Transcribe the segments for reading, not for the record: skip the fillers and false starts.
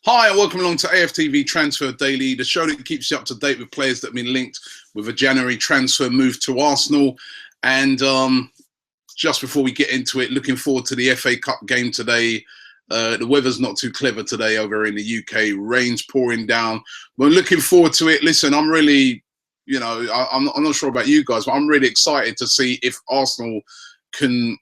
Hi and welcome along to AFTV Transfer Daily, the show that keeps you up to date with players that have been linked with a January transfer move to Arsenal. And just before we get into it, looking forward to the FA Cup game today. The weather's not too clever today over in the UK. Rain's pouring down. We're looking forward to it. Listen, I'm really, I'm not sure about you guys, but I'm really excited to see if Arsenal can,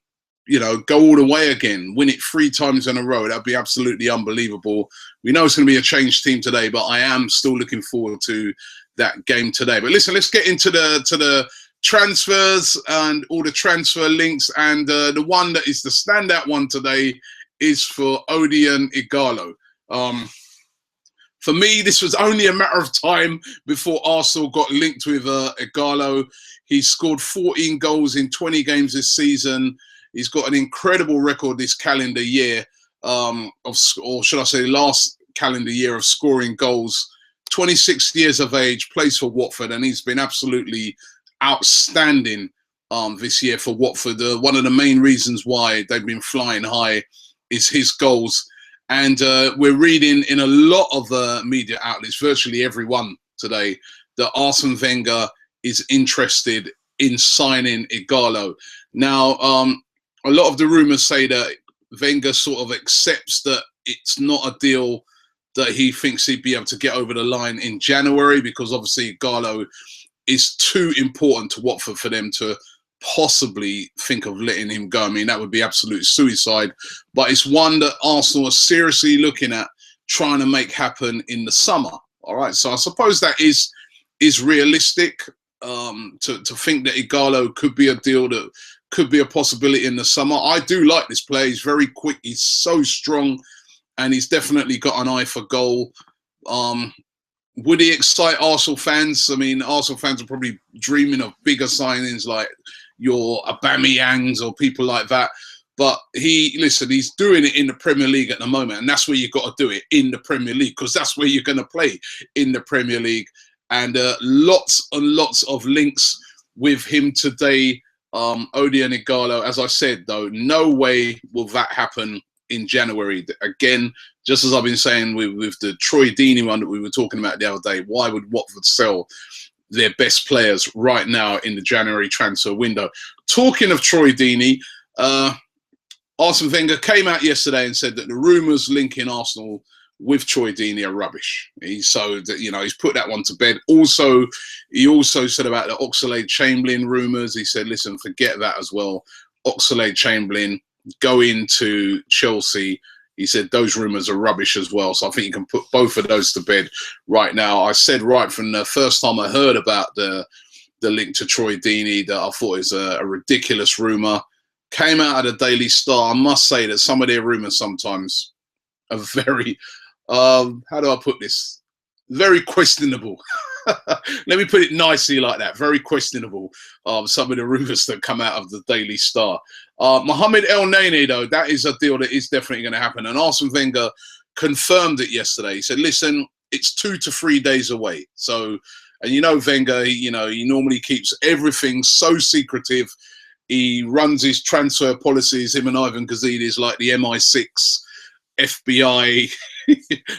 go all the way again, win it 3 times in a row. That'd be absolutely unbelievable. We know it's going to be a changed team today, but I am still looking forward to that game today. But listen, let's get into the transfers and all the transfer links. And the one that is the standout one today is for Igahlo. For me, this was only a matter of time before Arsenal got linked with Igahlo. He's scored 14 goals in 20 games this season. He's got an incredible record this calendar year, or should I say last calendar year, of scoring goals. 26 years of age, plays for Watford, and he's been absolutely outstanding this year for Watford. One of the main reasons why they've been flying high is his goals. And we're reading in a lot of media outlets, virtually everyone today, that Arsene Wenger is interested in signing Igahlo. Now, a lot of the rumours say that Wenger sort of accepts that it's not a deal that he thinks he'd be able to get over the line in January, because obviously Igahlo is too important to Watford for them to possibly think of letting him go. I mean, that would be absolute suicide. But it's one that Arsenal are seriously looking at trying to make happen in the summer. All right, so I suppose that is realistic, to think that Igahlo could be a deal that could be a possibility in the summer. I do like this player. He's very quick. He's so strong, and he's definitely got an eye for goal. Would he excite Arsenal fans? I mean, Arsenal fans are probably dreaming of bigger signings like your Aubameyangs or people like that. But he's doing it in the Premier League at the moment, and that's where you've got to do it, in the Premier League, because that's where you're going to play, in the Premier League. And lots and lots of links with him today. Igahlo, as I said, though, no way will that happen in January. Again, just as I've been saying with the Troy Deeney one that we were talking about the other day, why would Watford sell their best players right now in the January transfer window? Talking of Troy Deeney, Arsene Wenger came out yesterday and said that the rumours linking Arsenal with Troy Deeney are rubbish. He's put that one to bed. Also, he also said about the oxlade-chamberlain rumours. He said, listen, forget that as well. Oxlade-chamberlain going to Chelsea. He said those rumours are rubbish as well. So I think you can put both of those to bed right now. I said right from the first time I heard about the link to Troy Deeney that I thought it was a ridiculous rumour. Came out of the Daily Star. I must say that some of their rumours sometimes are very, how do I put this? Very questionable. Let me put it nicely like that. Very questionable. Some of the rumours that come out of the Daily Star. Mohamed Elneny, though, that is a deal that is definitely going to happen. And Arsene Wenger confirmed it yesterday. He said, listen, it's 2 to 3 days away. So, and Wenger, he normally keeps everything so secretive. He runs his transfer policies, him and Ivan Gazidis, like the MI6, FBI,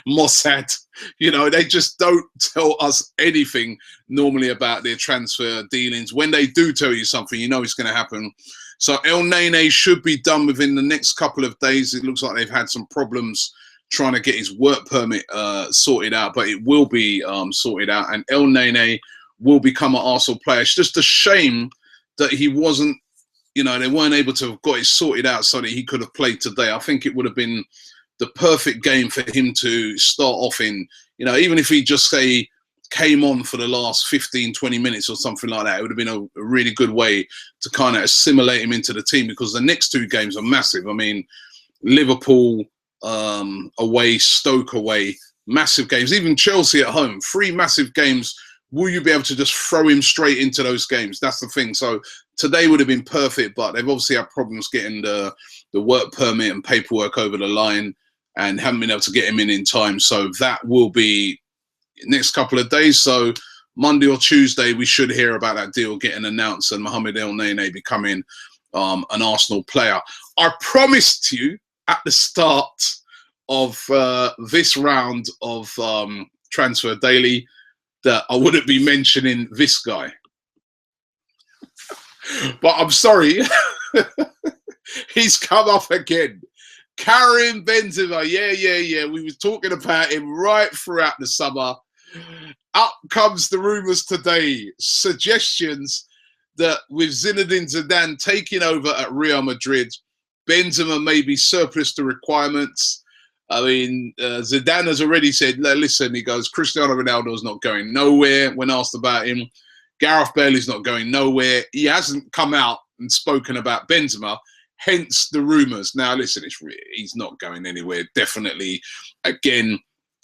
Mossad. They just don't tell us anything normally about their transfer dealings. When they do tell you something, it's going to happen. So Elneny should be done within the next couple of days. It looks like they've had some problems trying to get his work permit sorted out, but it will be sorted out. And Elneny will become an Arsenal player. It's just a shame that he wasn't, they weren't able to have got it sorted out so that he could have played today. I think it would have been the perfect game for him to start off in, even if he just say came on for the last 15, 20 minutes or something like that, it would have been a really good way to kind of assimilate him into the team, because the next 2 games are massive. I mean, Liverpool away, Stoke away, massive games, even Chelsea at home, 3 massive games. Will you be able to just throw him straight into those games? That's the thing. So today would have been perfect, but they've obviously had problems getting the work permit and paperwork over the line, and haven't been able to get him in time. So that will be next couple of days. So Monday or Tuesday, we should hear about that deal getting announced and Mohamed Elneny becoming an Arsenal player. I promised you at the start of this round of Transfer Daily that I wouldn't be mentioning this guy. But I'm sorry, he's come off again. Karim Benzema, yeah. We were talking about him right throughout the summer. Up comes the rumours today, suggestions that with Zinedine Zidane taking over at Real Madrid, Benzema may be surplus to requirements. I mean, Zidane has already said, listen, he goes, Cristiano Ronaldo's not going nowhere when asked about him. Gareth Bale's not going nowhere. He hasn't come out and spoken about Benzema, hence the rumours. Now, listen, he's not going anywhere. Definitely, again,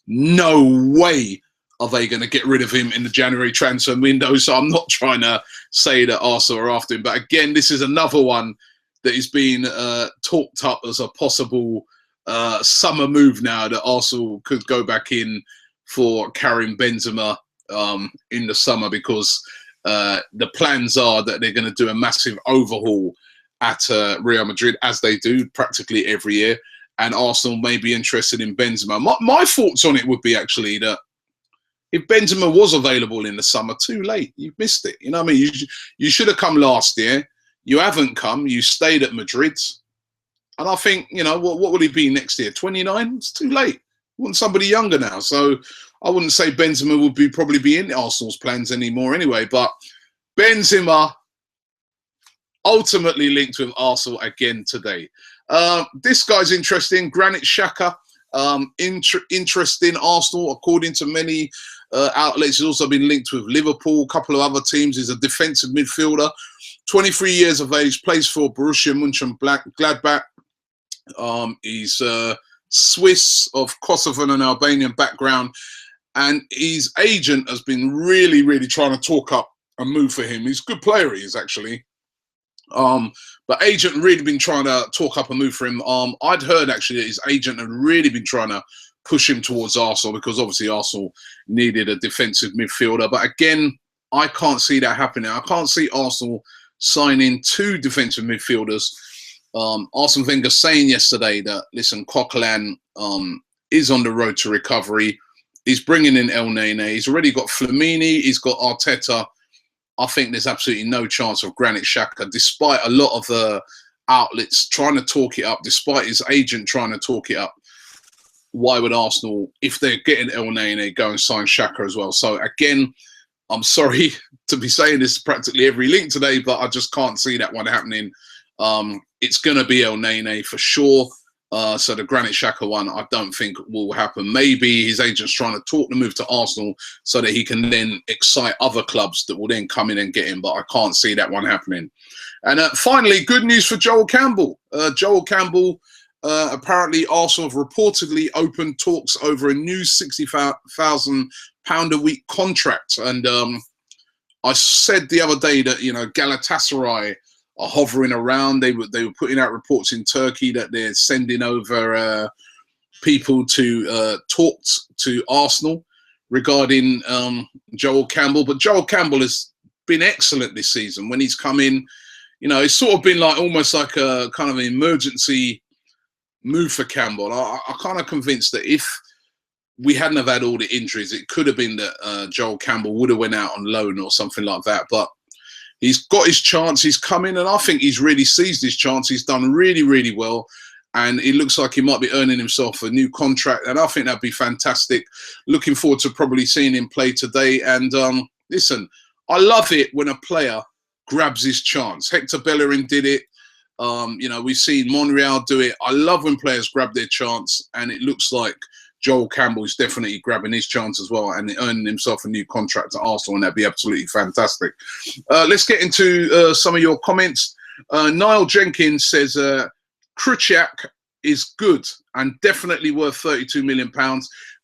no way are they going to get rid of him in the January transfer window. So I'm not trying to say that Arsenal are after him. But again, this is another one that is being talked up as a possible summer move now, that Arsenal could go back in for Karim Benzema in the summer, because the plans are that they're going to do a massive overhaul at Real Madrid, as they do practically every year, and Arsenal may be interested in Benzema. My thoughts on it would be actually that if Benzema was available in the summer, too late. You've missed it. You know what I mean? You should have come last year. You haven't come. You stayed at Madrid. And I think, you know, what would he be next year? 29? It's too late. You want somebody younger now. So I wouldn't say Benzema would probably be in Arsenal's plans anymore anyway. But Benzema ultimately linked with Arsenal again today. This guy's interesting. Granit Xhaka, interesting Arsenal, according to many outlets. He's also been linked with Liverpool, a couple of other teams. He's a defensive midfielder, 23 years of age, plays for Borussia Mönchengladbach. He's Swiss, of Kosovan and Albanian background, and his agent has been really trying to talk up a move for him. He's a good player, he is actually. But agent really been trying to talk up a move for him. I'd heard actually that his agent had really been trying to push him towards Arsenal, because obviously Arsenal needed a defensive midfielder. But again, I can't see that happening. I can't see Arsenal signing two defensive midfielders. Arsene Wenger saying yesterday that, listen, Coquelin is on the road to recovery. He's bringing in Elneny. He's already got Flamini. He's got Arteta. I think there's absolutely no chance of Granit Xhaka, despite a lot of the outlets trying to talk it up, despite his agent trying to talk it up. Why would Arsenal, if they're getting Elneny, go and sign Xhaka as well? So again, I'm sorry to be saying this practically every link today, but I just can't see that one happening. It's going to be Elneny for sure. So the Granit Xhaka one, I don't think will happen. Maybe his agent's trying to talk the move to Arsenal so that he can then excite other clubs that will then come in and get him. But I can't see that one happening. And finally, good news for Joel Campbell. Joel Campbell, apparently Arsenal have reportedly opened talks over a new £60,000 a week contract. And I said the other day that, you know, Galatasaray are hovering around. They were putting out reports in Turkey that they're sending over people to talk to Arsenal regarding Joel Campbell. But Joel Campbell has been excellent this season. When he's come in, you know, it's sort of been like almost like a kind of an emergency move for Campbell. I'm kind of convinced that if we hadn't have had all the injuries, it could have been that Joel Campbell would have went out on loan or something like that. But he's got his chance. He's come in, and I think he's really seized his chance. He's done really well, and it looks like he might be earning himself a new contract, and I think that'd be fantastic. Looking forward to probably seeing him play today. And listen, I love it when a player grabs his chance. Hector Bellerin did it. You know, we've seen Monreal do it. I love when players grab their chance, and it looks like Joel Campbell is definitely grabbing his chance as well and earning himself a new contract at Arsenal, and that'd be absolutely fantastic. Let's get into some of your comments. Niall Jenkins says, Krychak is good and definitely worth £32 million.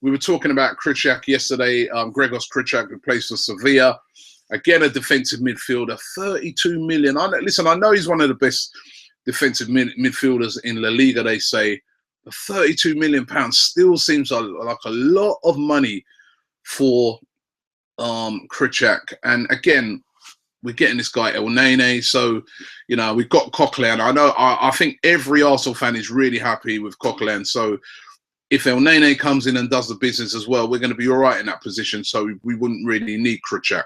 We were talking about Krychak yesterday, Grzegorz Krychak, who plays for Sevilla. Again, a defensive midfielder, 32 million. Listen, I know he's one of the best defensive midfielders in La Liga, they say. But 32 million pounds still seems like a lot of money for Krychak. And again, we're getting this guy Elneny. So, you know, we've got Coquelin. I think every Arsenal fan is really happy with Coquelin. So if Elneny comes in and does the business as well, we're going to be all right in that position. So we wouldn't really need Kritchak.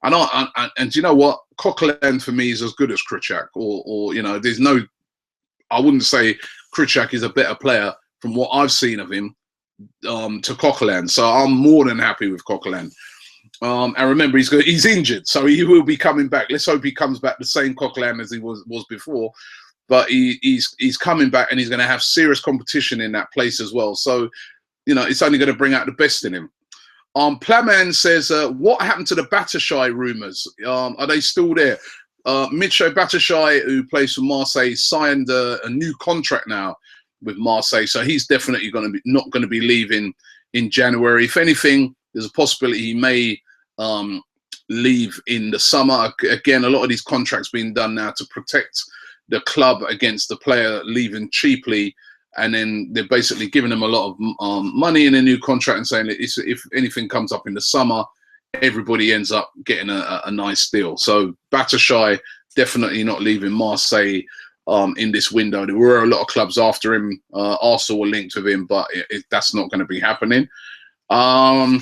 And do you know what? Coquelin for me is as good as Kritchak, or you know, there's no. I wouldn't say Kritchak is a better player from what I've seen of him to Coquelin. So I'm more than happy with Coquelin. And remember, he's injured, so he will be coming back. Let's hope he comes back the same Coquelin as he was before. But he's coming back, and he's going to have serious competition in that place as well. So, you know, it's only going to bring out the best in him. Plaman says, what happened to the Batshuayi rumours? Are they still there? Michay Batshuayi, who plays for Marseille, signed a new contract now with Marseille, so he's definitely not going to be leaving in January. If anything, there's a possibility he may leave in the summer. Again, a lot of these contracts being done now to protect the club against the player leaving cheaply, and then they're basically giving them a lot of money in a new contract and saying that if anything comes up in the summer, everybody ends up getting a nice deal. So Batshuayi definitely not leaving Marseille in this window. There were a lot of clubs after him. Arsenal were linked with him, but that's not going to be happening. I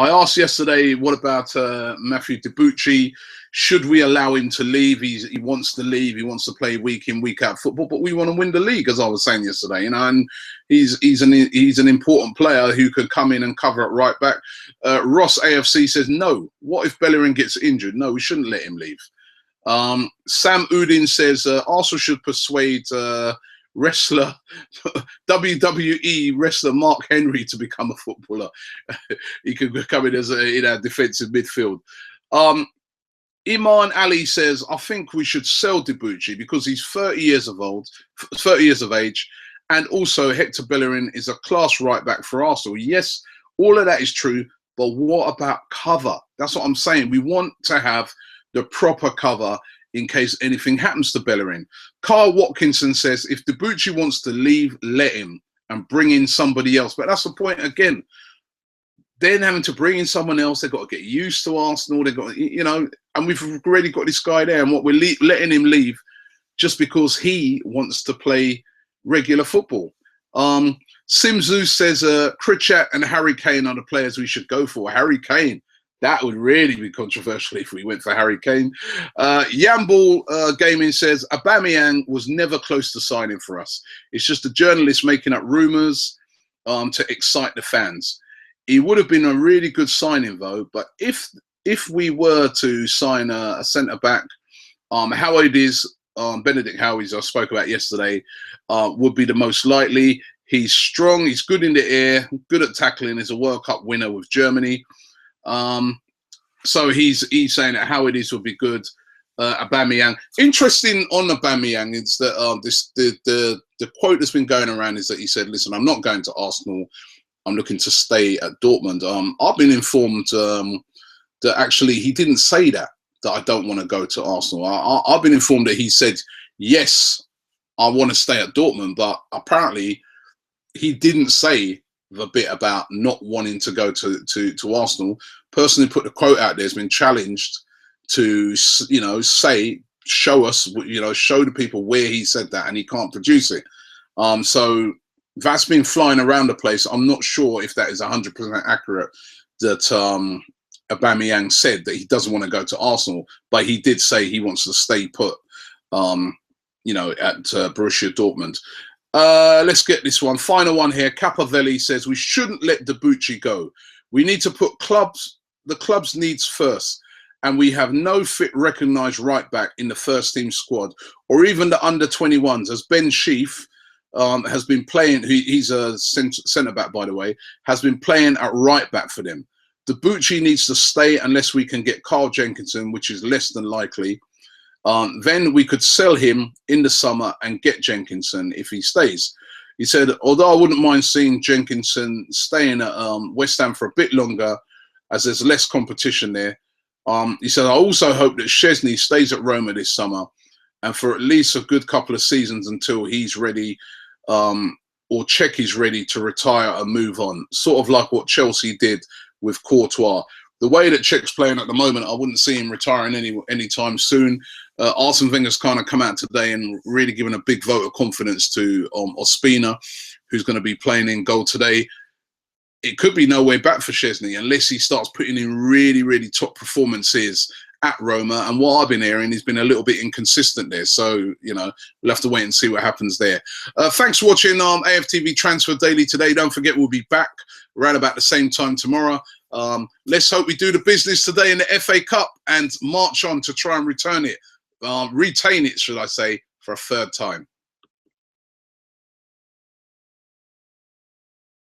asked yesterday, what about Matthew Debuchy? Should we allow him to leave? He wants to leave. He wants to play week in, week out football, but we want to win the league, as I was saying yesterday. You know, and he's an important player who could come in and cover at right back. Ross AFC says no. What if Bellerin gets injured? No, we shouldn't let him leave. Sam Udin says Arsenal should persuade WWE wrestler Mark Henry to become a footballer. He could come in as in our defensive midfield. Iman Ali says, I think we should sell Debuchy because he's 30 years of age, and also Hector Bellerin is a class right back for Arsenal. Yes, all of that is true, but what about cover? That's what I'm saying. We want to have the proper cover in case anything happens to Bellerin. Carl Watkinson says, if Debuchy wants to leave, let him and bring in somebody else. But that's the point again. Then having to bring in someone else, they've got to get used to Arsenal. They've got, you know, and we've already got this guy there, and what we're letting him leave just because he wants to play regular football. Simzu says Kritchak and Harry Kane are the players we should go for. Harry Kane, that would really be controversial if we went for Harry Kane. Yamball Gaming says Aubameyang was never close to signing for us. It's just a journalist making up rumours to excite the fans. He would have been a really good signing though. But if we were to sign a centre back, Benedict Howie's I spoke about yesterday, would be the most likely. He's strong. He's good in the air. Good at tackling. He's a World Cup winner with Germany. So he's saying that Howie's would be good. Aubameyang. Interesting on Aubameyang is that the quote that's been going around is that he said, "Listen, I'm not going to Arsenal. I'm looking to stay at Dortmund." I've been informed that actually he didn't say that I don't want to go to Arsenal. I've been informed that he said, yes, I want to stay at Dortmund, but apparently he didn't say the bit about not wanting to go to Arsenal. Person who put the quote out there has been challenged to, you know, show us, you know, show the people where he said that, and he can't produce it. So that's been flying around the place. I'm not sure if that is 100% accurate, that Aubameyang said that he doesn't want to go to Arsenal, but he did say he wants to stay put, you know, at Borussia Dortmund. Let's get this one. Final one here. Capavelli says we shouldn't let Debuchy go. We need to put the club's needs first, and we have no fit recognised right back in the first team squad or even the under 21s, as Ben Sheaf has been playing. He's a centre back, by the way, has been playing at right back for them. Debuchy needs to stay unless we can get Carl Jenkinson, which is less than likely. Then we could sell him in the summer and get Jenkinson if he stays. He said, although I wouldn't mind seeing Jenkinson staying at West Ham for a bit longer, as there's less competition there. He said, I also hope that Szczesny stays at Roma this summer and for at least a good couple of seasons until he's ready, or Czech is ready to retire and move on. Sort of like what Chelsea did with Courtois. The way that Czech's playing at the moment, I wouldn't see him retiring anytime soon. Arsene Wenger's kind of come out today and really given a big vote of confidence to Ospina, who's going to be playing in goal today. It could be no way back for Szczesny unless he starts putting in really, really top performances at Roma. And what I've been hearing, he's been a little bit inconsistent there. So, you know, we'll have to wait and see what happens there. Thanks for watching AFTV Transfer Daily today. Don't forget, we'll be back around about the same time tomorrow. Let's hope we do the business today in the FA Cup and march on to try and retain it, should I say, for a third time.